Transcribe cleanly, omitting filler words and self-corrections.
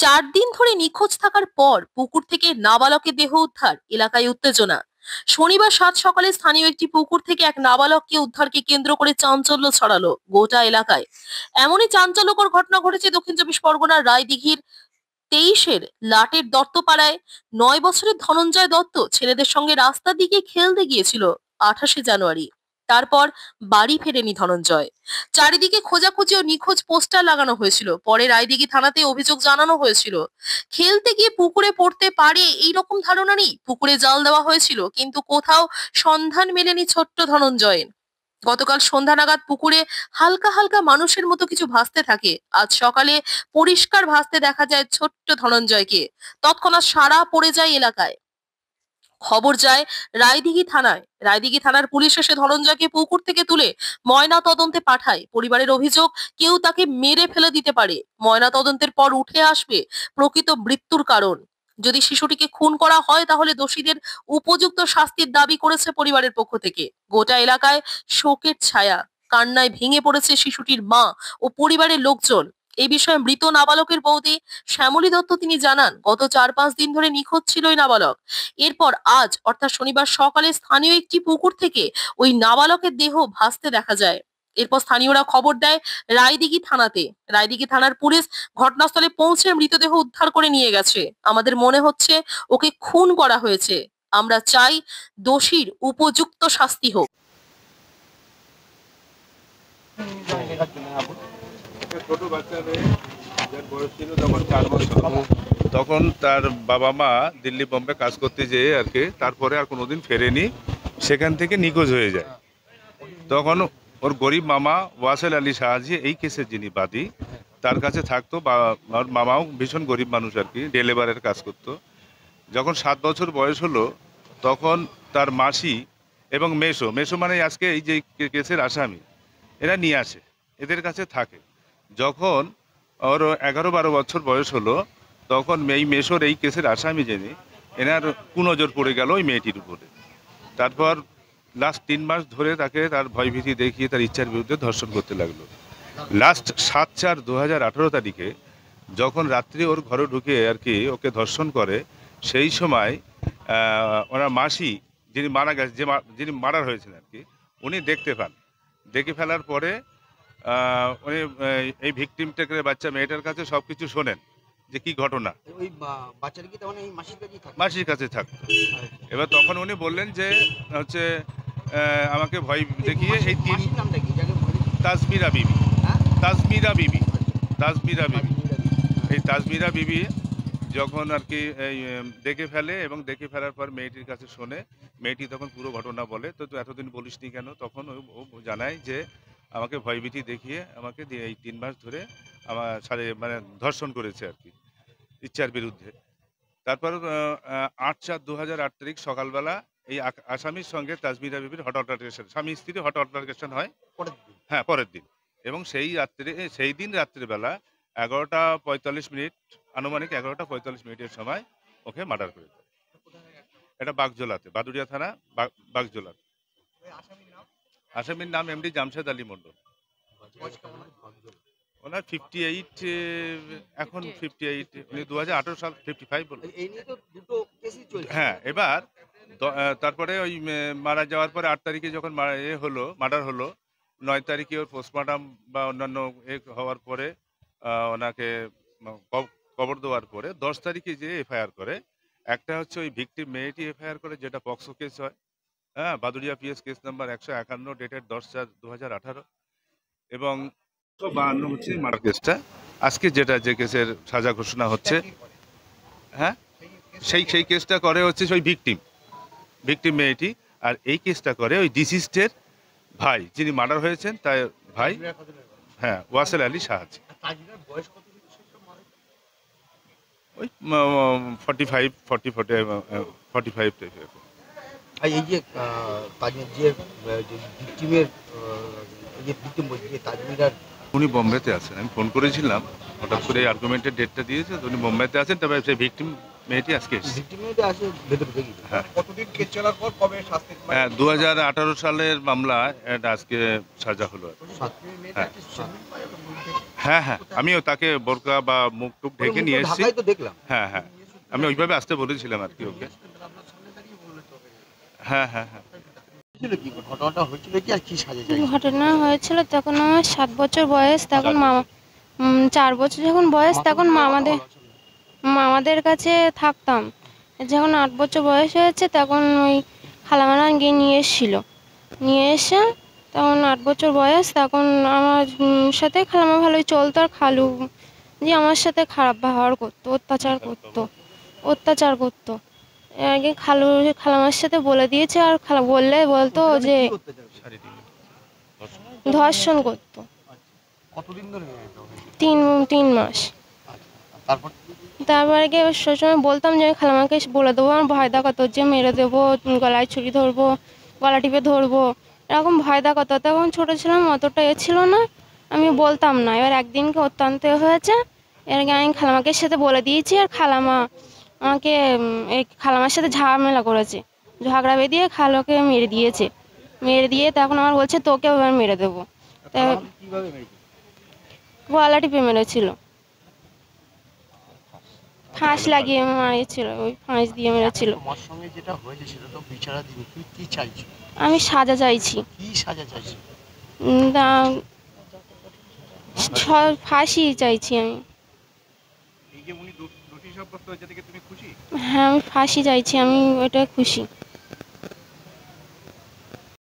4 দিন ধরে নিখোঁজ থাকার পর পুকুর থেকে নাবালকের দেহ উদ্ধার, এলাকায় উত্তেজনা। শনিবার সাত সকালে স্থানীয় একটি পুকুর থেকে এক নাবালককে উদ্ধারকে কেন্দ্র করে চাঞ্চল্য ছড়ালো গোটা এলাকায়। এমনই চাঞ্চল্যকর ঘটনা ঘটেছে দক্ষিণ চব্বিশ পরগনার রায়দিঘির 23-এর লাটের দত্তপাড়ায়। 9 বছরের ধনঞ্জয় দত্ত ছেলেদের সঙ্গে রাস্তার দিকে খেলতে গিয়েছিল 28শে জানুয়ারি। তারপর বাড়ি ফেরেনি ধনঞ্জয়। চারিদিকে খোঁজাখুঁজি ও নিখোঁজ পোস্টার লাগানো হয়েছিল। পরে রায়দিঘি থানাতে অভিযোগ জানানো হয়েছিল। খেলতে গিয়ে পুকুরে পড়তে পারে এইরকম ধারণা নেই, পুকুরে জাল দেওয়া হয়েছিল, কিন্তু কোথাও সন্ধান মেলেনি ছোট্ট ধনঞ্জয়ের। গতকাল সন্ধ্যা নাগাদ পুকুরে হালকা হালকা মানুষের মতো কিছু ভাসতে থাকে। আজ সকালে পরিষ্কার ভাসতে দেখা যায় ছোট্ট ধনঞ্জয়কে। তৎক্ষণাৎ সাড়া পড়ে যায় এলাকায়। খবর যায় রায়দিঘি থানায়। রায়দিঘি থানার পুলিশ এসে ধনঞ্জয়কে পুকুর থেকে তুলে ময়না তদন্তে পাঠায়। পরিবারের অভিযোগ, কেউ তাকে মেরে ফেলে দিতে পারে। ময়না তদন্তের পর উঠে আসবে প্রকৃত মৃত্যুর কারণ। যদি শিশুটিকে খুন করা হয় তাহলে দোষীদের উপযুক্ত শাস্তির দাবি করেছে পরিবারের পক্ষ থেকে। গোটা এলাকায় শোকের ছায়া। কান্নায় ভেঙে পড়েছে শিশুটির মা ও পরিবারের লোকজন। এই বিষয়ে মৃত নাবালকের বৌদি শ্যামলী দত্ত তিনি জানান, গত 4-5 দিন ধরে নিখোঁজ ছিল ওই নাবালক। এরপর আজ অর্থাৎ শনিবার সকালে স্থানীয় একটি পুকুর থেকে ওই নাবালকের দেহ ভাসতে দেখা যায়। এরপর স্থানীয়রা খবর দেয় রায়দিঘি থানাতে। রায়দিঘি থানার পুলিশ ঘটনাস্থলে পৌঁছে মৃতদেহ উদ্ধার করে নিয়ে গেছে। আমাদের মনে হচ্ছে ওকে খুন করা হয়েছে। আমরা চাই দোষীর উপযুক্ত শাস্তি হোক। ছোট বাচ্চা যার বয়স ছিল তখন 4 বছর, তখন তার বাবা মা দিল্লি বোম্বে কাজ করতে যেয়ে আর কি তারপরে আর কোনোদিন ফেরেনি, সেখান থেকে নিখোঁজ হয়ে যায়। তখন ওর গরিব মামা ওয়াসেল আলী শাহজি এই কেসের যিনি বাদী তার কাছে থাকতো। ওর মামাও ভীষণ গরিব মানুষ আর কি, ডে লেবারের কাজ করতো। যখন 7 বছর বয়স হলো তখন তার মাসি এবং মেসো মেসো মানে আজকে এই যে কেসের আসামি, এরা নিয়ে আসে, এদের কাছে থাকে। যখন ওর 11-12 বছর বয়স হলো তখন এই মেসোর এই কেসের আসামি যিনি, এনার কুনজর পড়ে গেল ওই মেয়েটির উপরে। তারপর লাস্ট 3 মাস ধরে তাকে তার ভয়ভীতি দেখিয়ে তার ইচ্ছার বিরুদ্ধে ধর্ষণ করতে লাগলো। লাস্ট 7/4/2018 তারিখে যখন রাত্রি ওর ঘরে ঢুকে আর কি ওকে ধর্ষণ করে, সেই সময় ওনার মাসি যিনি মারা গেছে, যিনি মার্ডার হয়েছেন আর কি, উনি দেখতে পান। দেখে ফেলার পরে উনি এই ভিকটিমটাকে বাচ্চা মেয়েটার কাছে সব কিছু শোনেন যে কি ঘটনা। ওই বাচ্চাটা কি তখন এই মাসির কাছে থাকতো। এবার তখন উনি বললেন যে হচ্ছে আমাকে ভয় দেখিয়ে এই 3 তাজমিরা বিবি, তাজমিরা বিবি, তাজমিরা বিবি, এই তাজমিরা বিবি যখন আর কি এই দেখে ফেলে এবং দেখে ফেলার পর মেয়েটির কাছে শোনে। মেয়েটি তখন পুরো ঘটনা বলে, তো এতদিন বলিসনি কেন? তখন ও জানায় যে আমাকে ভয়ভীতি দেখিয়ে আমাকে এই 3 মাস ধরে আমার মানে ধর্ষণ করেছে আর কি ইচ্ছার বিরুদ্ধে। তারপর 8/4/2008 তারিখ সকালবেলা এই আসামির সঙ্গে তাজমিরা বিবির হট অল্টারকেশন, স্বামী স্ত্রীর হট অল্টারকেশন হয়। হ্যাঁ, পরের দিন। এবং সেই দিন রাত্রিবেলা 11:45 আনুমানিক 11:45 সময় ওকে মার্ডার করে দেয়। এটা বাগজোলাতে, বাদুড়িয়া থানা বাগজোলাতে। আসামির নাম এমডি জামশেদ আলী মন্ডল। ওনার 58, এখন 58, উনি 2018 সাল 55 বলল। হ্যাঁ, এবার তারপরে ওই মারা যাওয়ার পরে 8 তারিখে যখন মার্ডার হলো, 9 তারিখে ওর পোস্টমর্টম বা অন্যান্য হওয়ার পরে ওনাকে কবর দেওয়ার পরে 10 তারিখে যে এফআইআর করে, একটা হচ্ছে ওই ভিকটিম মেয়েটি এফআইআর করে, যেটা পক্সো কেস হয়। হ্যাঁ, Baduria PS case number 151 dated 10/4/2018, এবং 152 হচ্ছে মার্ডার কেসটা। আজকে যে কেসের সাজা ঘোষণা হচ্ছে, হ্যাঁ, সেই কেসটা করে হচ্ছে ওই ভিকটিম মেয়েটি। আর এই কেসটা করে ওই ডিসিস্টের ভাই, যিনি মার্ডার হয়েছেন তার ভাই, হ্যাঁ, ওয়াসেল আলী শাহজি। ওই 45 টাইপের। এই যে ভিকটিমের যে ভিকটিম বলছে তাজমিরার, উনি বোম্বেতে আছেন। আমি ফোন করেছিলাম, হঠাৎ করে আর্গুমেন্টের ডেটটা দিয়েছে, তো উনি বোম্বেতে আছেন। তবে সেই ভিকটিম মেয়েটি আজকে এসেছে। হ্যাঁ, কতদিন কেস চলার পর কবে শাস্তি? 2018 সালের মামলা, এটা আজকে সাজা হলো। হ্যাঁ। হ্যাঁ হ্যাঁ, আমিও তাকে বোরকা বা মুখ টুক ঢেকে নিয়ে এসেছি। ঢাকায় তো দেখলাম। হ্যাঁ হ্যাঁ, আমি ওইভাবে আসতে বলেছিলাম আর কি ওকে। হ্যাঁ হ্যাঁ হ্যাঁ। ছিল কি ঘটনাটা হয়েছিল কি আর কি সাজা চাইছে? ঘটনা হয়েছিল তখন আমার 7 বছর বয়স, তখন মামা 4 বছর যখন বয়স তখন মামাদের কাছে থাকতাম। যখন 8 বছর বয়স হয়েছে তখন ওই খালামারা গিয়ে নিয়ে এসেছিল, নিয়ে এসে তখন 8 বছর বয়স, তখন আমার সাথে খালামা ভালোই চলতো, আর খালু যে আমার সাথে খারাপ ব্যবহার করতো, অত্যাচার করতো। এর আগে খালামার সাথে বলে দিয়েছে, আর খালা বললে বলতো যে কি অত্যাচার করছে? ধর্ষণ করতো। কতদিন ধরে এটা হয়েছে? 3 মাস। তারপর তারপরে গিয়ে সবসময় বলতাম যে আমি খালামাকে বলে দেবো, আমার ভয় দেখাতো যে মেরে দেবো, গলায় ছুরি ধরবো, গলা টিপে ধরবো, এরকম ভয় দেখাতো। তখন ছোটো ছিলাম, অতটা ছিল না, আমি বলতাম না। এবার একদিনকে অত্যন্ত হয়েছে, এর আগে আমি খালামাকে সাথে বলে দিয়েছি, আর খালামা আমাকে এই খালামার সাথে ঝামেলা করেছে, ঝগড়া বেঁধিয়ে খালোকে মেরে দিয়েছে। মেরে দিয়ে তখন আমার বলছে তোকেও এবার মেরে দেবো। তাই কিভাবে মেরেছে? গলা টিপে মেরেছিল, ফাঁস লাগিয়ে মারিয়েছিল, ওই ফাঁস দিয়ে মেরেছিল। তোমার সঙ্গে যেটা হয়েছে সেটা তো বিচারাধীন, তুমি কি চাইছো? আমি সাজা চাইছি, কি সাজা চাইছো? ফাঁসি চাইছি আমি। এই যে উনি দোষী সাব্যস্ত হয়েছে থেকে তুমি খুশি? হ্যাঁ, আমি ফাঁসি চাইছি, আমি ওটা খুশি।